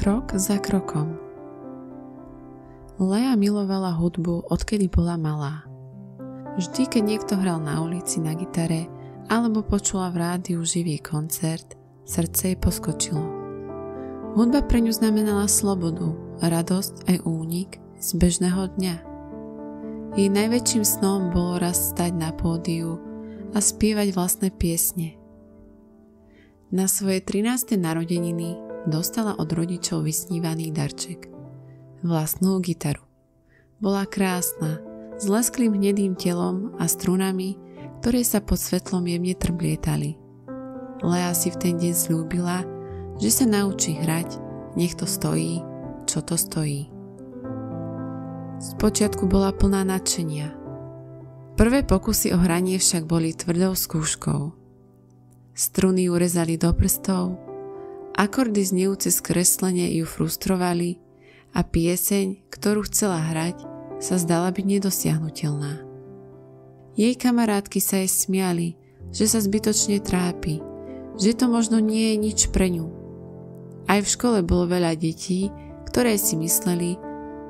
Krok za krokom. Lea milovala hudbu, odkedy bola malá. Vždy, keď niekto hral na ulici na gitare alebo počula v rádiu živý koncert, srdce jej poskočilo. Hudba pre ňu znamenala slobodu, radosť aj únik z bežného dňa. Jej najväčším snom bolo raz stať na pódiu a spievať vlastné piesne. Na svoje 13. narodeniny dostala od rodičov vysnívaný darček. Vlastnú gitaru. Bola krásna, s lesklým hnedým telom a strunami, ktoré sa pod svetlom jemne trblietali. Lea si v ten deň sľúbila, že sa naučí hrať, nech to stojí, čo to stojí. Spočiatku bola plná nadšenia. Prvé pokusy o hranie však boli tvrdou skúškou. Struny ju rezali do prstov, akordy znejúce skreslenie ju frustrovali a pieseň, ktorú chcela hrať, sa zdala byť nedosiahnuteľná. Jej kamarátky sa jej smiali, že sa zbytočne trápi, že to možno nie je nič pre ňu. Aj v škole bolo veľa detí, ktoré si mysleli,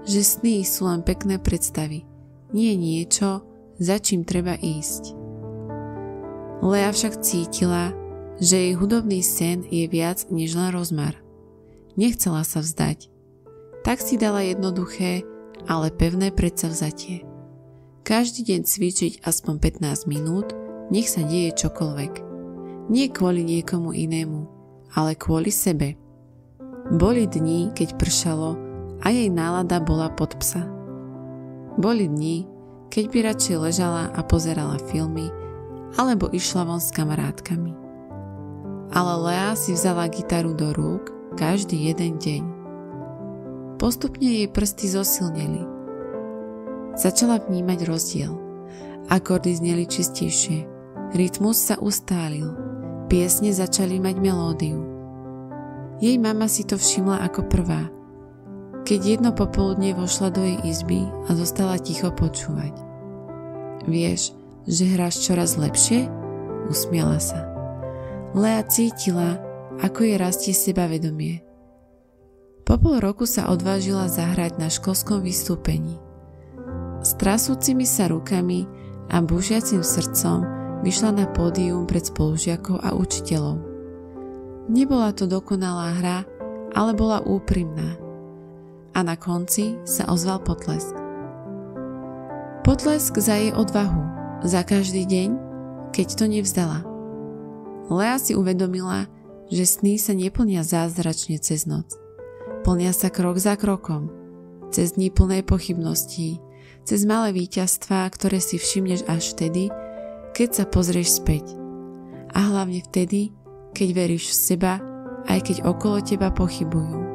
že sny sú len pekné predstavy, nie niečo, za čím treba ísť. Lea však cítila, že jej hudobný sen je viac než len rozmar. Nechcela sa vzdať. Tak si dala jednoduché, ale pevné predsavzatie. Každý deň cvičiť aspoň 15 minút, nech sa deje čokoľvek. Nie kvôli niekomu inému, ale kvôli sebe. Boli dni, keď pršalo a jej nálada bola pod psa. Boli dni, keď by radšej ležala a pozerala filmy, alebo išla von s kamarátkami. Ale Lea si vzala gitaru do rúk každý jeden deň. Postupne jej prsty zosilneli. Začala vnímať rozdiel. Akordy zneli čistejšie, rytmus sa ustálil, piesne začali mať melódiu. Jej mama si to všimla ako prvá, keď jedno popoludne vošla do jej izby a zostala ticho počúvať. Vieš, že hráš čoraz lepšie? Usmiala sa. Lea cítila, ako jej rastie sebavedomie. Po pol roku sa odvážila zahrať na školskom vystúpení. S trasúcimi sa rukami a búšiacim srdcom vyšla na pódium pred spolužiakov a učiteľov. Nebola to dokonalá hra, ale bola úprimná. A na konci sa ozval potlesk. Potlesk za jej odvahu, za každý deň, keď to nevzdala. Lea si uvedomila, že sny sa neplnia zázračne cez noc. Plnia sa krok za krokom, cez dni plné pochybností, cez malé víťazstvá, ktoré si všimneš až vtedy, keď sa pozrieš späť. A hlavne vtedy, keď veríš v seba, aj keď okolo teba pochybujú.